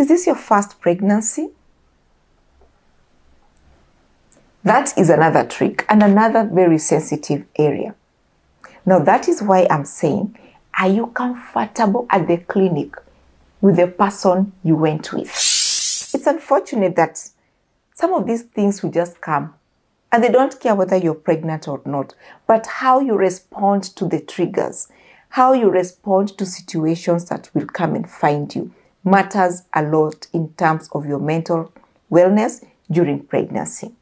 Is this your first pregnancy? That is another trick and another very sensitive area. Now that is why I'm saying, are you comfortable at the clinic with the person you went with? It's unfortunate that some of these things will just come and they don't care whether you're pregnant or not, but how you respond to the triggers, how you respond to situations that will come and find you matters a lot in terms of your mental wellness during pregnancy.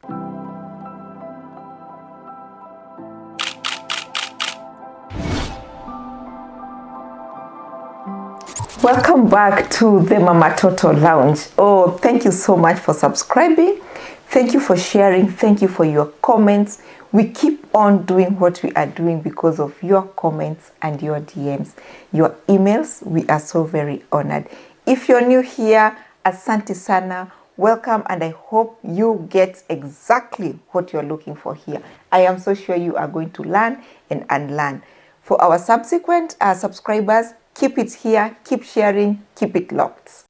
Welcome back to the Mamatoto Lounge. Oh, thank you so much for subscribing. Thank you for sharing. Thank you for your comments. We keep on doing what we are doing because of your comments and your DMs, your emails. We are so very honored. If you're new here, asante sana, welcome, and I hope you get exactly what you're looking for here. I am so sure you are going to learn and unlearn. For our subsequent subscribers, keep it here, keep sharing, keep it locked.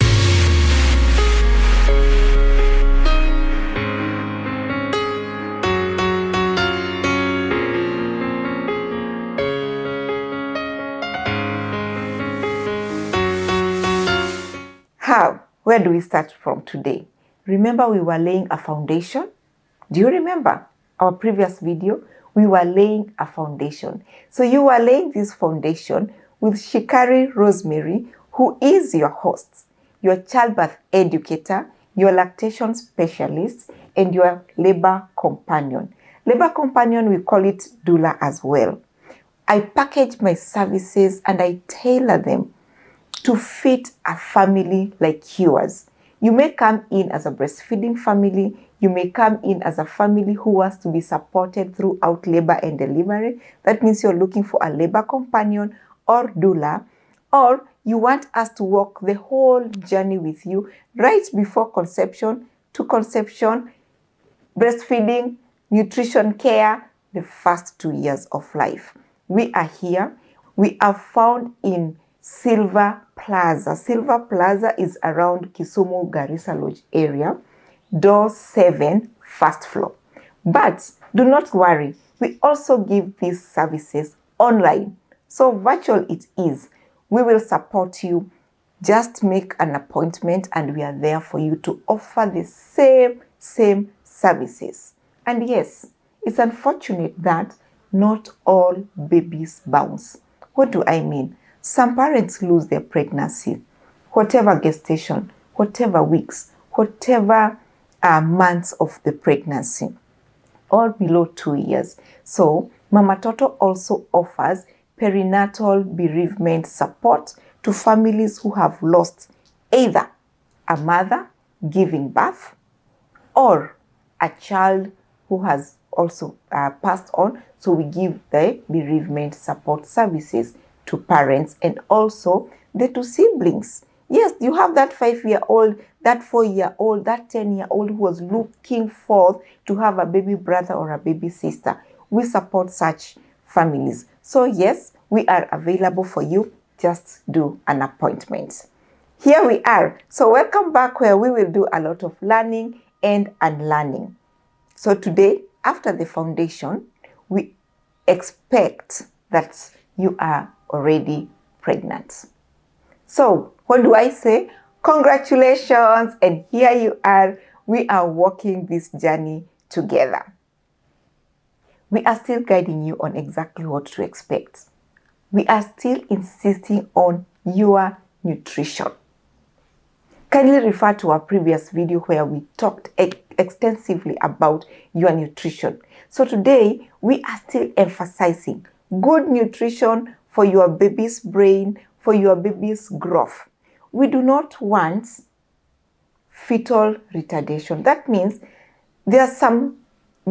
Where do we start from today? Remember we were laying a foundation? Do you remember our previous video? We were laying a foundation. So you were laying this foundation with Shikari Rosemary, who is your host, your childbirth educator, your lactation specialist, and your labor companion. Labor companion, we call it doula as well. I package my services and I tailor them to fit a family like yours. You may come in as a breastfeeding family. You may come in as a family who wants to be supported throughout labor and delivery. That means you're looking for a labor companion or doula, or you want us to walk the whole journey with you right before conception to conception, breastfeeding, nutrition care, the first 2 years of life. We are here. We are found in Silver Plaza. Silver Plaza is around Kisumu Garissa Lodge area, door 7, first floor. But do not worry, we also give these services online. So virtual it is. We will support you. Just make an appointment and we are there for you to offer the same services. And yes, it's unfortunate that not all babies bounce. What do I mean? Some parents lose their pregnancy, whatever gestation, whatever weeks, whatever months of the pregnancy, all below 2 years. So Mamatoto also offers perinatal bereavement support to families who have lost either a mother giving birth or a child who has also passed on. So we give the bereavement support services to parents and also the two siblings. Yes, you have that 5-year-old, that 4-year-old, that 10-year-old who was looking forth to have a baby brother or a baby sister. We support such families. So yes, we are available for you. Just do an appointment. Here we are. So welcome back where we will do a lot of learning and unlearning. So today, after the foundation, we expect that you are already pregnant. So what do I say? Congratulations, and here you are. We are walking this journey together. We are still guiding you on exactly what to expect. We are still insisting on your nutrition. Kindly refer to our previous video where we talked extensively about your nutrition. So today we are still emphasizing good nutrition for your baby's brain, for your baby's growth. We do not want fetal retardation. That means there are some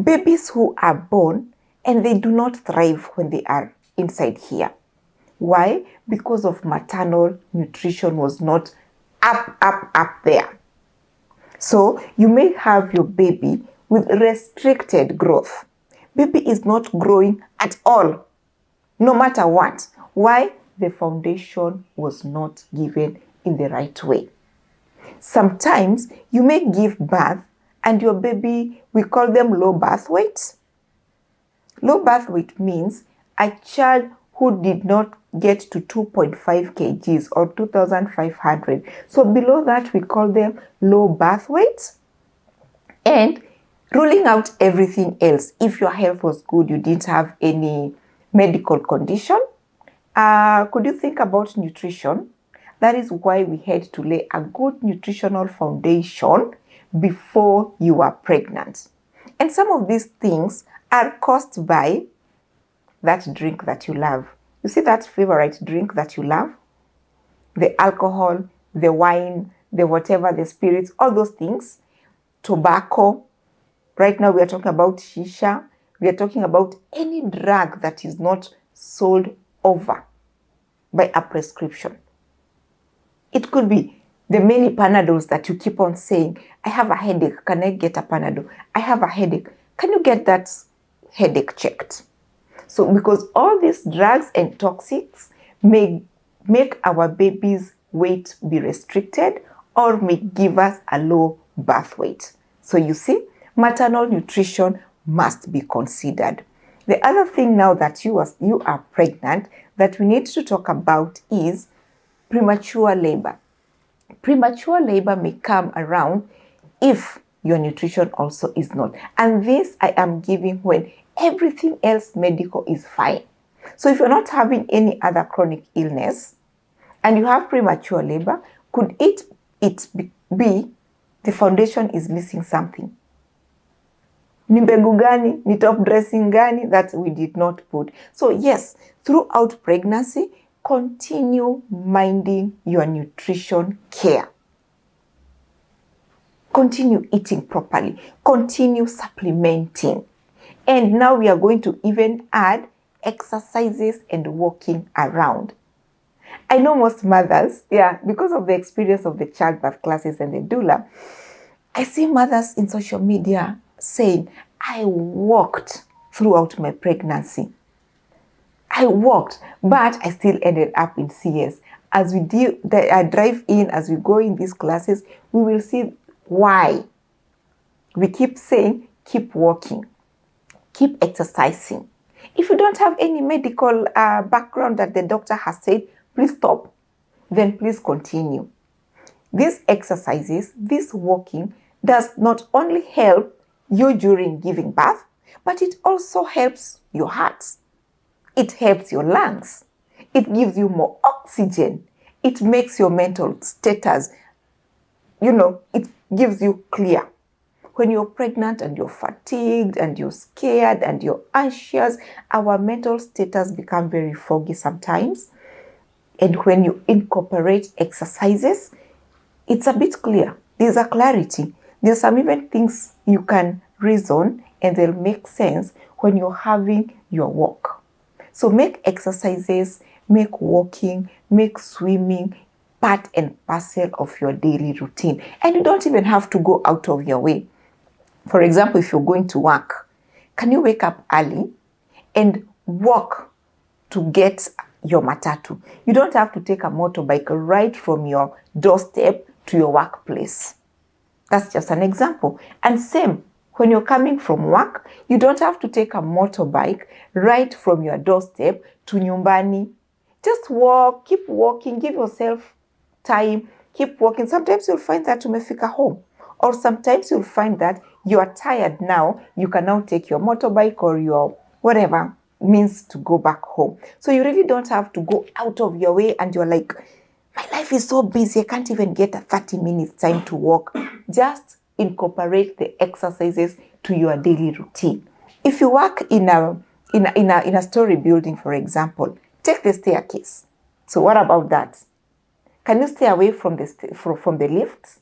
babies who are born and they do not thrive when they are inside here. Why? Because of maternal nutrition was not up there. So you may have your baby with restricted growth. Baby is not growing at all, no matter what. Why? The foundation was not given in the right way. Sometimes you may give birth and your baby, we call them low birth weight. Low birth weight means a child who did not get to 2.5 kgs or 2,500. So below that, we call them low birth weight. And ruling out everything else, if your health was good, you didn't have any medical condition, could you think about nutrition? That is why we had to lay a good nutritional foundation before you are pregnant. And some of these things are caused by that drink that you love. You see that favorite drink that you love? The alcohol, the wine, the whatever, the spirits, all those things. Tobacco. Right now we are talking about shisha. We are talking about any drug that is not sold over by a prescription. It could be the many Panadols that you keep on saying, I have a headache, can I get a Panadol? I have a headache, can you get that headache checked? So because all these drugs and toxics may make our baby's weight be restricted or may give us a low birth weight. So you see, maternal nutrition must be considered. The other thing now that you are pregnant that we need to talk about is premature labor. Premature labor may come around if your nutrition also is not. And this I am giving when everything else medical is fine. So if you're not having any other chronic illness and you have premature labor, could it be the foundation is missing something? Ni mbegu gani, ni top dressing gani that we did not put. So yes, throughout pregnancy, continue minding your nutrition care. Continue eating properly. Continue supplementing. And now we are going to even add exercises and walking around. I know most mothers, because of the experience of the childbirth classes and the doula, I see mothers in social media saying, I walked throughout my pregnancy. I walked, but I still ended up in CS. As we drive in, as we go in these classes, we will see why. We keep saying, keep walking, keep exercising. If you don't have any medical background that the doctor has said, please stop. Then please continue. These exercises, this walking, does not only help you during giving birth, but it also helps your heart. It helps your lungs. It gives you more oxygen. It makes your mental status, it gives you clear. When you're pregnant and you're fatigued and you're scared and you're anxious, our mental status become very foggy sometimes. And when you incorporate exercises, it's a bit clear. There's a clarity. There's some even things you can reason and they'll make sense when you're having your walk. So make exercises, make walking, make swimming part and parcel of your daily routine. And you don't even have to go out of your way. For example, if you're going to work, can you wake up early and walk to get your matatu? You don't have to take a motorbike right from your doorstep to your workplace. That's just an example. And same, when you're coming from work, you don't have to take a motorbike right from your doorstep to nyumbani. Just walk, keep walking, give yourself time, keep walking. Sometimes you'll find that umefika home. Or sometimes you'll find that you are tired now. You can now take your motorbike or your whatever means to go back home. So you really don't have to go out of your way and you're like, my life is so busy, I can't even get a 30 minutes time to walk. Just incorporate the exercises to your daily routine. If you work in a story building, for example, take the staircase. So what about that? Can you stay away from the lifts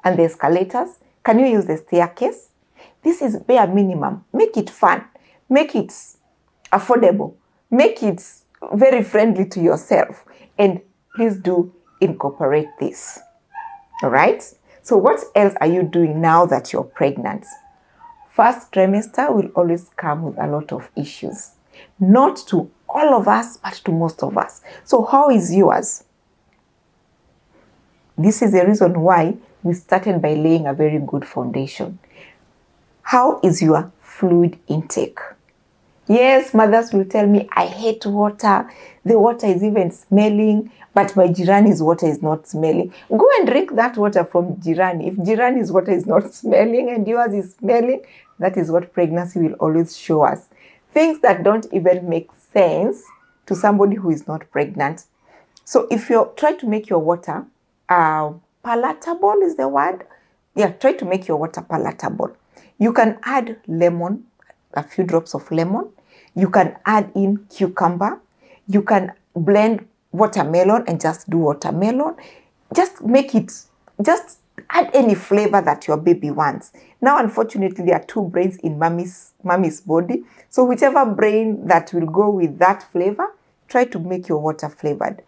and the escalators? Can you use the staircase? This is bare minimum. Make it fun. Make it affordable. Make it very friendly to yourself. And please do incorporate this. All right? So what else are you doing now that you're pregnant? First trimester will always come with a lot of issues. Not to all of us, but to most of us. So how is yours? This is the reason why we started by laying a very good foundation. How is your fluid intake? Yes, mothers will tell me, I hate water. The water is even smelling, but my Jirani's water is not smelling. Go and drink that water from Jirani. If Jirani's water is not smelling and yours is smelling, that is what pregnancy will always show us. Things that don't even make sense to somebody who is not pregnant. So if you try to make your water palatable is the word. Yeah, try to make your water palatable. You can add lemon, a few drops of lemon. You can add in cucumber. You can blend watermelon and just do watermelon. Just make it, just add any flavor that your baby wants. Now, unfortunately, there are two brains in mommy's body. So whichever brain that will go with that flavor, try to make your water flavored.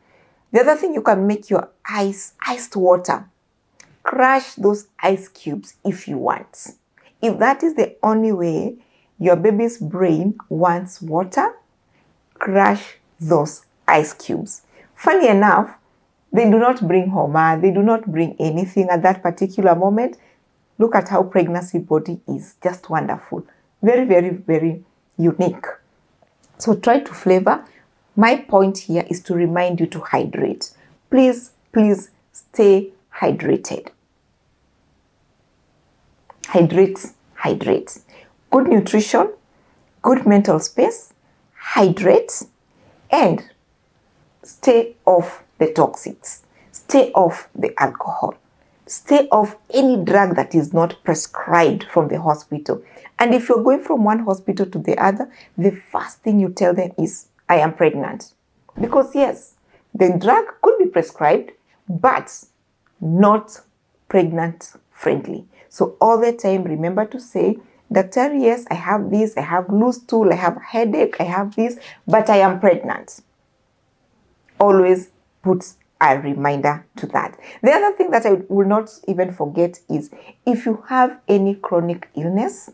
The other thing, you can make your iced water. Crush those ice cubes if you want. If that is the only way your baby's brain wants water, crush those ice cubes. Funny enough, they do not bring homa, they do not bring anything at that particular moment. Look at how pregnancy body is just wonderful. Very, very, very unique. So try to flavor. My point here is to remind you to hydrate. Please, please stay hydrated. Hydrate. Good nutrition, good mental space, hydrate, and stay off the toxics. Stay off the alcohol. Stay off any drug that is not prescribed from the hospital. And if you're going from one hospital to the other, the first thing you tell them is, I am pregnant. Because yes, the drug could be prescribed, but not pregnant friendly. So all the time, remember to say, Doctor, yes, I have this, I have loose stool, I have a headache, I have this, but I am pregnant. Always put a reminder to that. The other thing that I will not even forget is, if you have any chronic illness,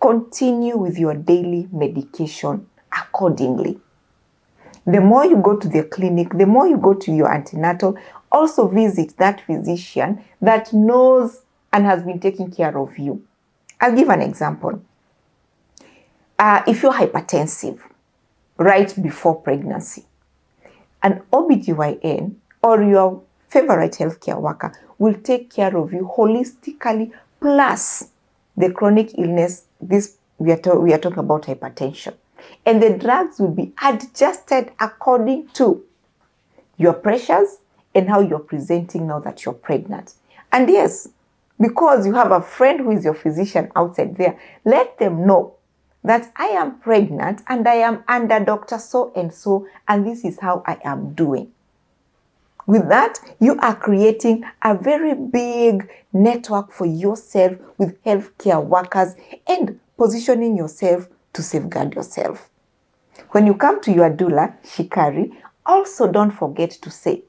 continue with your daily medication accordingly. The more you go to the clinic, the more you go to your antenatal, also visit that physician that knows and has been taking care of you. I'll give an example. If you're hypertensive right before pregnancy, an OBGYN or your favorite healthcare worker will take care of you holistically, plus the chronic illness. We are talking about hypertension. And the drugs will be adjusted according to your pressures and how you're presenting now that you're pregnant. And yes, because you have a friend who is your physician outside there, let them know that I am pregnant and I am under Dr. So-and-so, and this is how I am doing. With that, you are creating a very big network for yourself with healthcare workers and positioning yourself to safeguard yourself. When you come to your doula, Shikari, also don't forget to say,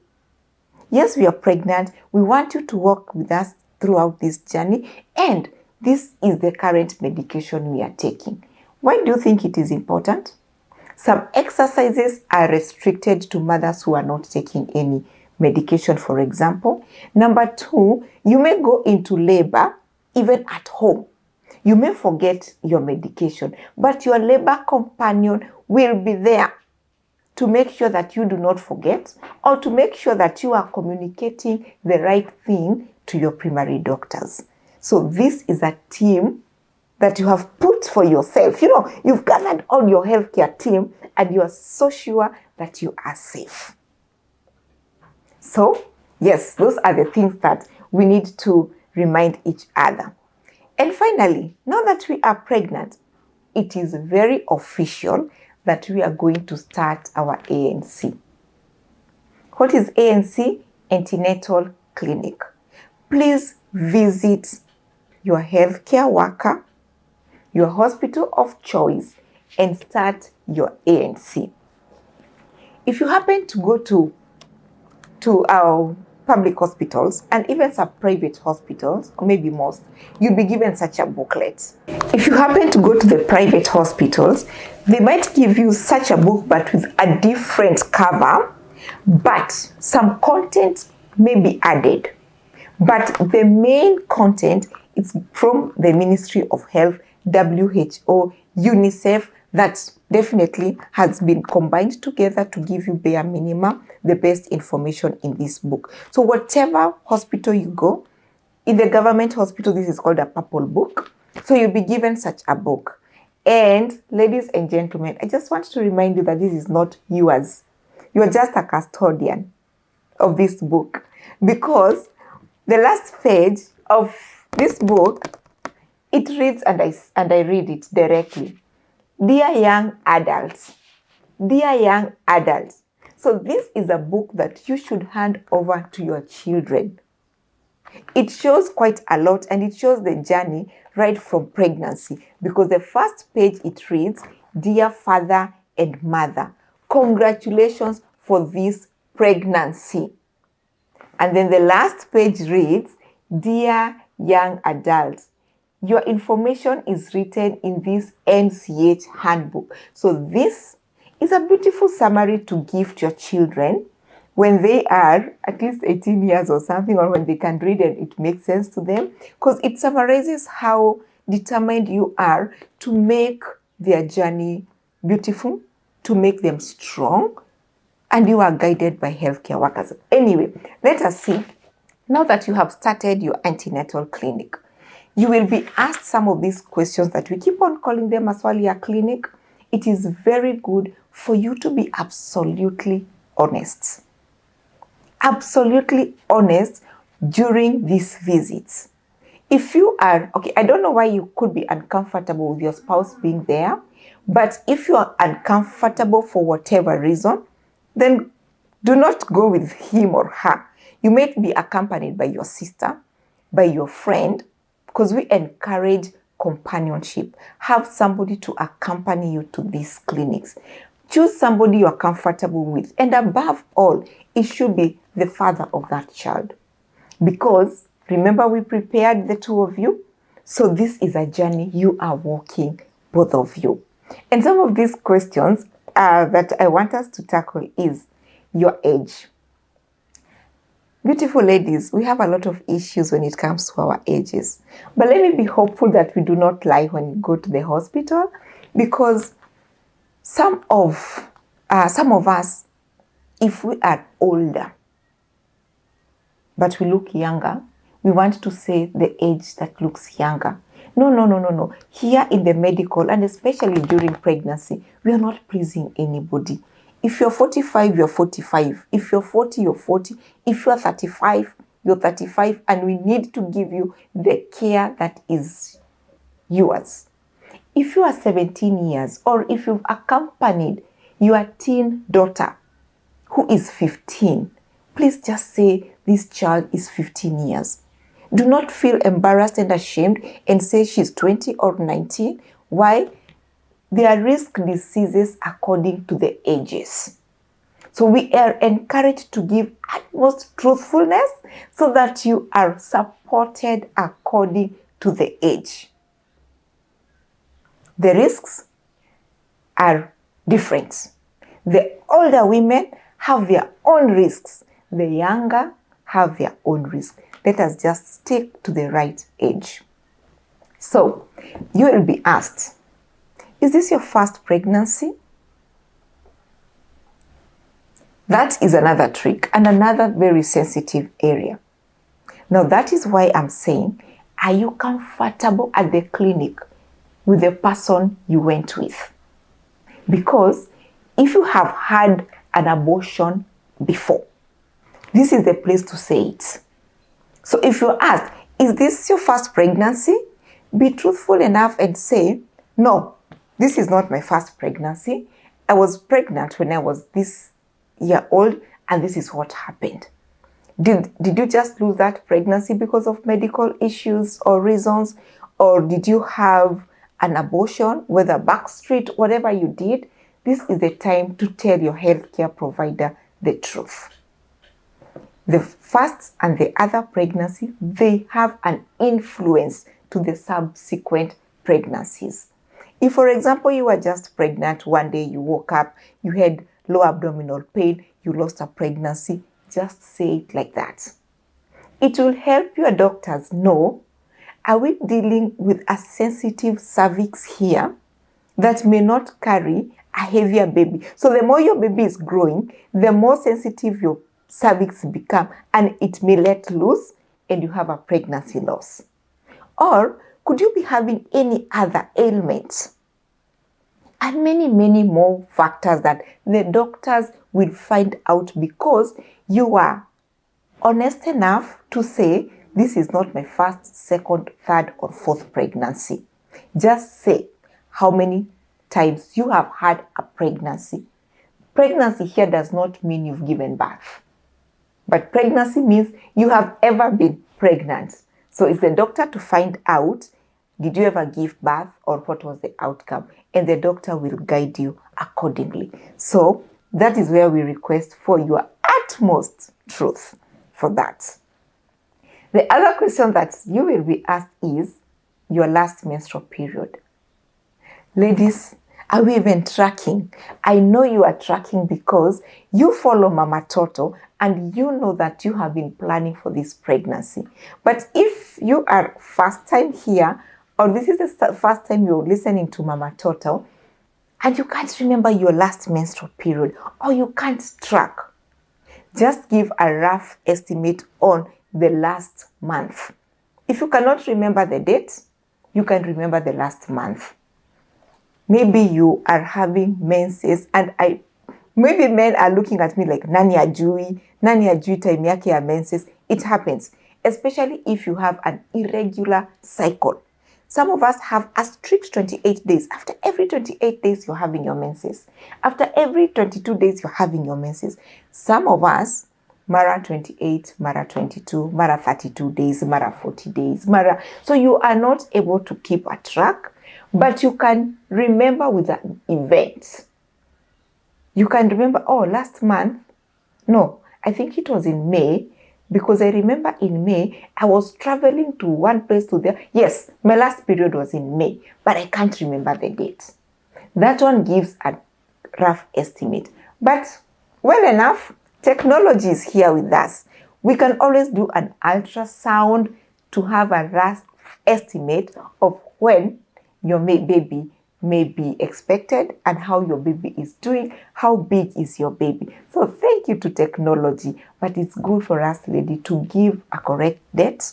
yes, we are pregnant. We want you to work with us throughout this journey, and this is the current medication we are taking. Why do you think it is important? Some exercises are restricted to mothers who are not taking any medication, for example. Number 2, you may go into labor even at home. You may forget your medication, but your labor companion will be there to make sure that you do not forget, or to make sure that you are communicating the right thing to your primary doctors. So this is a team that you have put for yourself. You know, you've gathered all your healthcare team and you are so sure that you are safe. So yes, those are the things that we need to remind each other. And finally, now that we are pregnant, it is very official that we are going to start our ANC. What is ANC? Antenatal Clinic. Please visit your healthcare worker, your hospital of choice, and start your ANC. If you happen to go to our public hospitals and even some private hospitals, or maybe most, you'll be given such a booklet. If you happen to go to the private hospitals, they might give you such a book but with a different cover, but some content may be added. But the main content is from the Ministry of Health, WHO, UNICEF, that definitely has been combined together to give you bare minimum, the best information in this book. So whatever hospital you go, in the government hospital, this is called a purple book. So you'll be given such a book. And ladies and gentlemen, I just want to remind you that this is not yours. You are just a custodian of this book, because the last page of this book, it reads, and I read it directly. Dear young adults, dear young adults. So this is a book that you should hand over to your children. It shows quite a lot, and it shows the journey right from pregnancy, because the first page it reads, dear father and mother, congratulations for this pregnancy. And then the last page reads, dear young adults, your information is written in this NCH handbook. So this is a beautiful summary to give to your children when they are at least 18 years or something, or when they can read and it makes sense to them, because it summarizes how determined you are to make their journey beautiful, to make them strong, and you are guided by healthcare workers. Anyway, let us see. Now that you have started your antenatal clinic, you will be asked some of these questions that we keep on calling them as well your clinic. It is very good for you to be absolutely honest. Absolutely honest during these visits. If you are, okay, I don't know why you could be uncomfortable with your spouse being there, but if you are uncomfortable for whatever reason, then do not go with him or her. You may be accompanied by your sister, by your friend, because we encourage companionship. Have somebody to accompany you to these clinics. Choose somebody you are comfortable with. And above all, it should be the father of that child. Because remember, we prepared the two of you. So this is a journey you are walking, both of you. And some of these questions that I want us to tackle is your age. Beautiful ladies, we have a lot of issues when it comes to our ages. But let me be hopeful that we do not lie when you go to the hospital, because some of us, if we are older, but we look younger, we want to say the age that looks younger. No. Here in the medical, and especially during pregnancy, we are not pleasing anybody. If you're 45, you're 45. If you're 40, you're 40. If you're 35, you're 35. And we need to give you the care that is yours. If you are 17 years, or if you've accompanied your teen daughter who is 15, please just say this child is 15 years. Do not feel embarrassed and ashamed and say she's 20 or 19. Why? There are risk diseases according to the ages. So we are encouraged to give utmost truthfulness so that you are supported according to the age. The risks are different. The older women have their own risks. The younger have their own risks. Let us just stick to the right age. So you will be asked, is this your first pregnancy? That is another trick and another very sensitive area. Now that is why I'm saying, are you comfortable at the clinic with the person you went with? Because if you have had an abortion before, this is the place to say it. So if you're asked, is this your first pregnancy? Be truthful enough and say, no, this is not my first pregnancy. I was pregnant when I was this year old, and this is what happened. Did you just lose that pregnancy because of medical issues or reasons? Or did you have an abortion, whether backstreet, whatever you did? This is the time to tell your healthcare provider the truth. The first and the other pregnancy, they have an influence to the subsequent pregnancies. If, for example, you were just pregnant, one day you woke up, you had low abdominal pain, you lost a pregnancy, just say it like that. It will help your doctors know, are we dealing with a sensitive cervix here that may not carry a heavier baby? So the more your baby is growing, the more sensitive your cervix become, and it may let loose and you have a pregnancy loss. Or could you be having any other ailments? And many, many more factors that the doctors will find out because you are honest enough to say, this is not my first, second, third, or fourth pregnancy. Just say how many times you have had a pregnancy. Pregnancy here does not mean you've given birth, but pregnancy means you have ever been pregnant. So it's the doctor to find out, did you ever give birth or what was the outcome? And the doctor will guide you accordingly. So that is where we request for your utmost truth for that. The other question that you will be asked is your last menstrual period. Ladies, are we even tracking? I know you are tracking because you follow Mamatoto and you know that you have been planning for this pregnancy. But if you are first time here, or this is the first time you're listening to Mamatoto, and you can't remember your last menstrual period, or you can't track, just give a rough estimate on the last month. If you cannot remember the date, you can remember the last month. Maybe you are having menses, and maybe men are looking at me like, nani ajui time yake ya menses. It happens, especially if you have an irregular cycle. Some of us have a strict 28 days. After every 28 days, you're having your menses. After every 22 days, you're having your menses. Some of us, mara 28, mara 22, mara 32 days, mara 40 days, mara. So you are not able to keep a track, but you can remember with an event. You can remember, oh, last month, no, I think it was in May, because I remember in May, I was traveling to one place to there. Yes, my last period was in May, but I can't remember the date. That one gives a rough estimate. But well enough, technology is here with us. We can always do an ultrasound to have a rough estimate of when your baby may be expected and how your baby is doing, how big is your baby. So thank you to technology, but it's good for us, lady, to give a correct date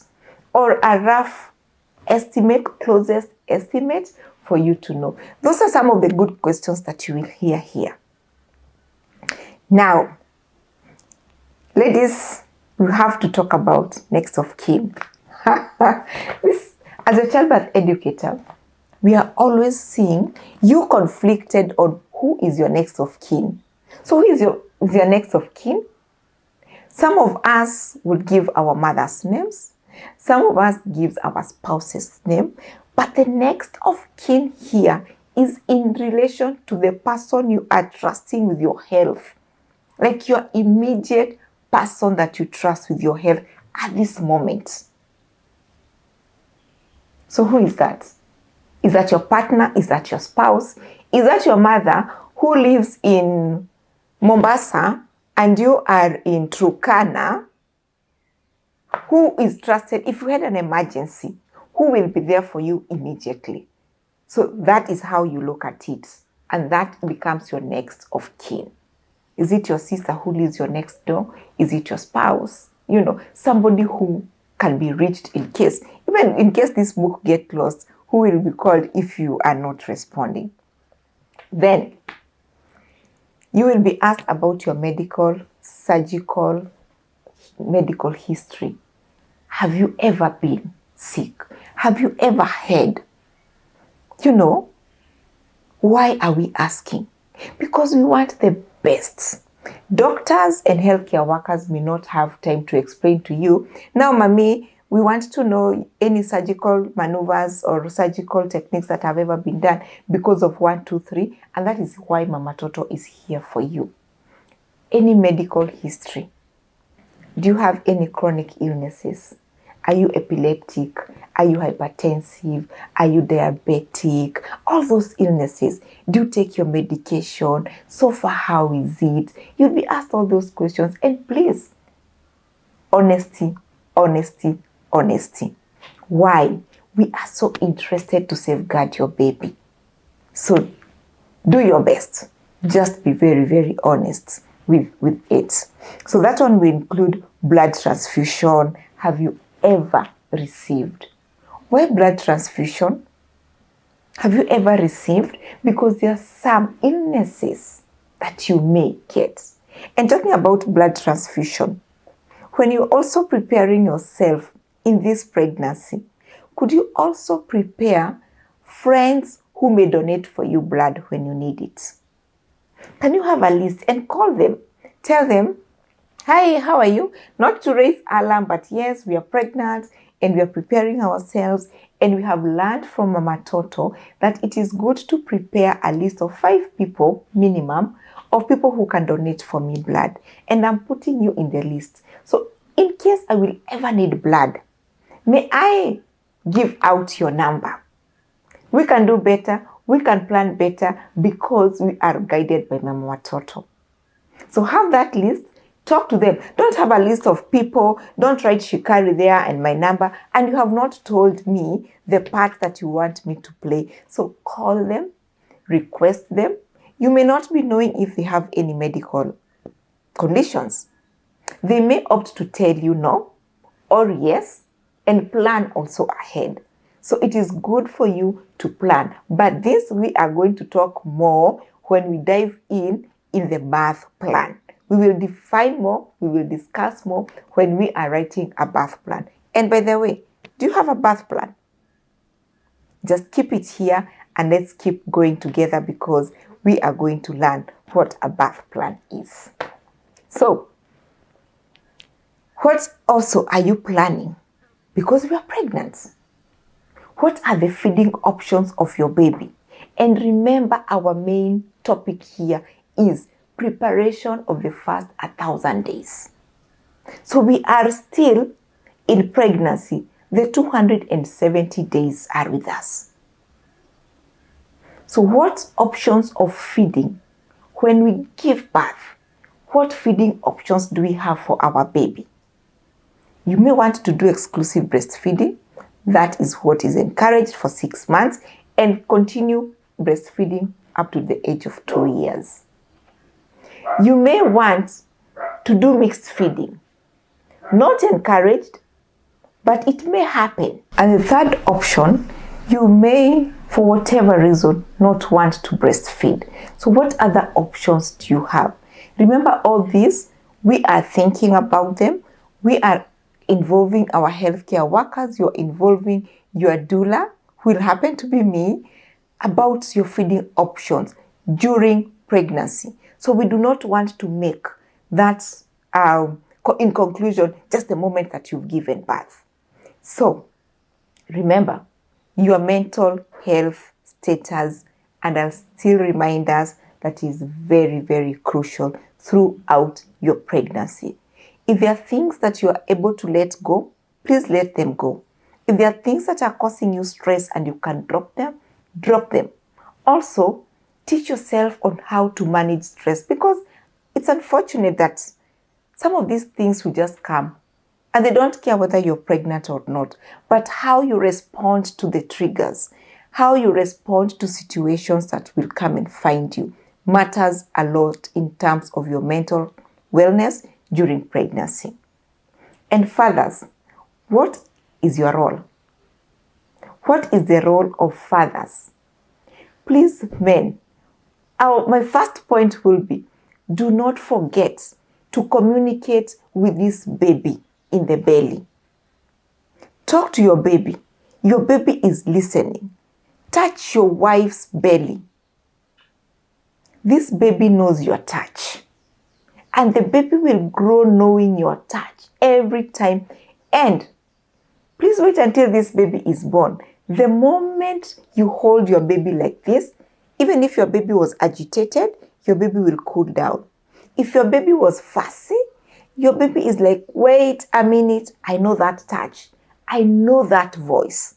or a rough estimate, closest estimate for you to know. Those are some of the good questions that you will hear here. Now, ladies, we have to talk about next of kin. This, as a childbirth educator, we are always seeing you conflicted on who is your next of kin. So who is your next of kin? Some of us would give our mother's names. Some of us gives our spouse's name. But the next of kin here is in relation to the person you are trusting with your health. Like your immediate person that you trust with your health at this moment. So who is that? Is that your partner? Is that your spouse? Is that your mother who lives in Mombasa and you are in Turkana? Who is trusted? If you had an emergency, who will be there for you immediately? So that is how you look at it. And that becomes your next of kin. Is it your sister who lives your next door? Is it your spouse? You know, somebody who can be reached in case, even in case this book gets lost, who will be called if you are not responding. Then, you will be asked about your medical, surgical, medical history. Have you ever been sick? Have you ever had? You know, why are we asking? Because we want the best. Doctors and healthcare workers may not have time to explain to you, now, mommy, we want to know any surgical maneuvers or surgical techniques that have ever been done because of 1, 2, 3. And that is why Mamatoto is here for you. Any medical history. Do you have any chronic illnesses? Are you epileptic? Are you hypertensive? Are you diabetic? All those illnesses. Do you take your medication? So far, how is it? You'll be asked all those questions. And please, honesty honesty, honesty. Why? We are so interested to safeguard your baby. So do your best. Just be very, very honest with it. So that one will include blood transfusion. Have you ever received? Why blood transfusion? Have you ever received? Because there are some illnesses that you may get. And talking about blood transfusion, when you're also preparing yourself in this pregnancy, could you also prepare friends who may donate for you blood when you need it? Can you have a list and call them? Tell them, hi, how are you? Not to raise alarm, but yes, we are pregnant and we are preparing ourselves, and we have learned from Mamatoto that it is good to prepare a list of 5 people minimum of people who can donate for me blood. And I'm putting you in the list. So in case I will ever need blood, may I give out your number? We can do better. We can plan better because we are guided by Mamatoto. So have that list. Talk to them. Don't have a list of people. Don't write Shikari there and my number. And you have not told me the part that you want me to play. So call them. Request them. You may not be knowing if they have any medical conditions. They may opt to tell you no or yes, and plan also ahead. So it is good for you to plan. But this we are going to talk more when we dive in the birth plan. We will define more, we will discuss more when we are writing a birth plan. And by the way, do you have a birth plan? Just keep it here and let's keep going together because we are going to learn what a birth plan is. So, what also are you planning? Because we are pregnant. What are the feeding options of your baby? And remember, our main topic here is preparation of the first 1,000 days. So we are still in pregnancy. The 270 days are with us. So what options of feeding? When we give birth, what feeding options do we have for our baby? You may want to do exclusive breastfeeding. That is what is encouraged for 6 months, and continue breastfeeding up to the age of 2 years. You may want to do mixed feeding. Not encouraged, but it may happen. And the third option, you may, for whatever reason, not want to breastfeed. So what other options do you have? Remember all these, we are thinking about them. We are involving our healthcare workers. You're involving your doula, who will happen to be me, about your feeding options during pregnancy. So we do not want to make that, in conclusion, just the moment that you've given birth. So remember your mental health status, and I'll still remind us that is very, very crucial throughout your pregnancy. If there are things that you are able to let go, please let them go. If there are things that are causing you stress and you can drop them, drop them. Also, teach yourself on how to manage stress, because it's unfortunate that some of these things will just come and they don't care whether you're pregnant or not, but how you respond to the triggers, how you respond to situations that will come and find you matters a lot in terms of your mental wellness during pregnancy. And fathers, what is your role? What is the role of fathers? Please, men, my first point will be, do not forget to communicate with this baby in the belly. Talk to your baby. Your baby is listening. Touch your wife's belly. This baby knows your touch. And the baby will grow knowing your touch every time. And please wait until this baby is born. The moment you hold your baby like this, even if your baby was agitated, your baby will cool down. If your baby was fussy, your baby is like, wait a minute, I know that touch. I know that voice.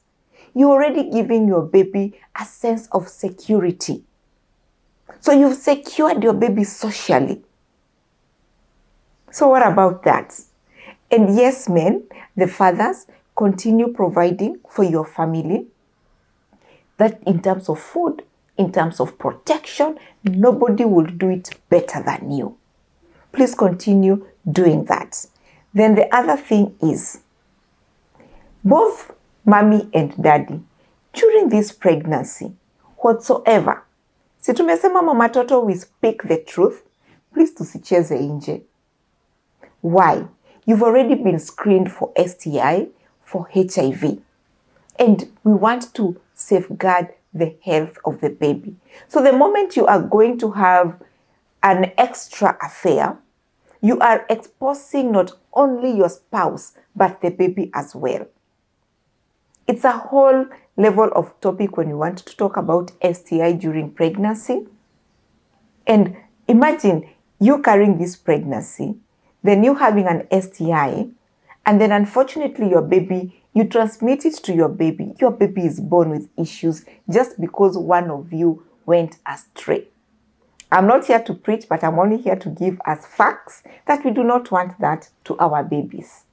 You're already giving your baby a sense of security. So you've secured your baby socially. So what about that? And yes, men, the fathers, continue providing for your family. That in terms of food, in terms of protection, nobody will do it better than you. Please continue doing that. Then the other thing is, both mommy and daddy, during this pregnancy, whatsoever, si tumesema Mamatoto, we speak the truth, please tusicheze nje. Why? You've already been screened for STI, for HIV, and we want to safeguard the health of the baby. So the moment you are going to have an extra affair, you are exposing not only your spouse, but the baby as well. It's a whole level of topic when you want to talk about STI during pregnancy. And imagine you carrying this pregnancy, then you having an STI, and then unfortunately your baby, you transmit it to your baby. Your baby is born with issues just because one of you went astray. I'm not here to preach, but I'm only here to give us facts that we do not want that to our babies.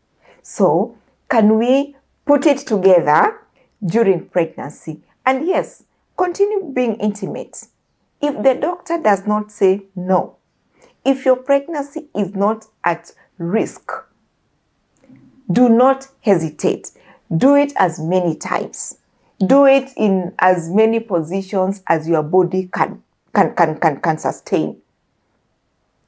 So, can we put it together during pregnancy? And yes, continue being intimate. If the doctor does not say no, if your pregnancy is not at risk, do not hesitate. Do it as many times. Do it in as many positions as your body can sustain.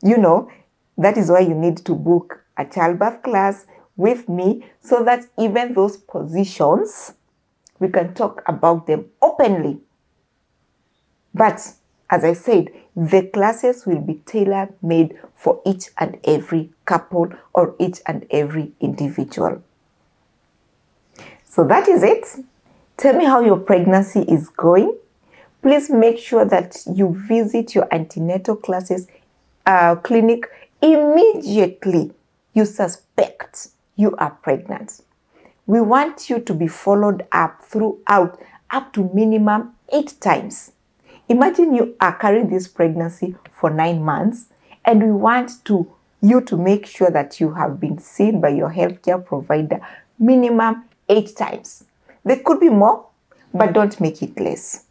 You know, that is why you need to book a childbirth class with me, so that even those positions, we can talk about them openly. But as I said, the classes will be tailor-made for each and every couple or each and every individual. So that is it. Tell me how your pregnancy is going. Please make sure that you visit your antenatal classes clinic immediately you suspect you are pregnant. We want you to be followed up throughout, up to minimum 8 times. Imagine you are carrying this pregnancy for 9 months, and we want you to make sure that you have been seen by your healthcare provider minimum 8 times. There could be more, but don't make it less.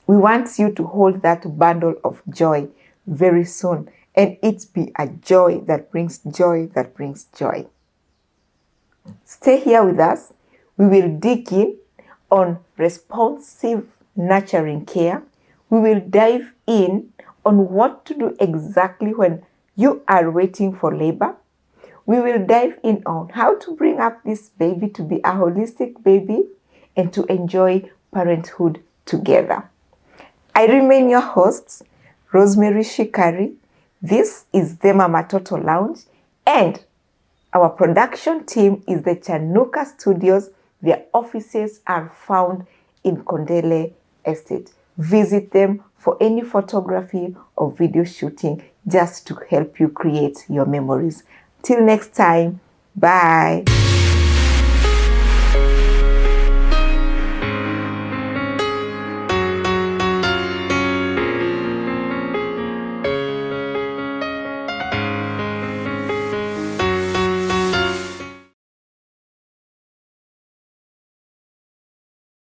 We want you to hold that bundle of joy very soon, and it be a joy that brings joy that brings joy. Stay here with us. We will dig in on responsive nurturing care. We will dive in on what to do exactly when you are waiting for labor. We will dive in on how to bring up this baby to be a holistic baby and to enjoy parenthood together. I remain your host, Rosemary Shikari. This is the Mamatoto Lounge, and our production team is the Chanuka Studios. Their offices are found in Kondele Estate. Visit them for any photography or video shooting, just to help you create your memories. Till next time, bye.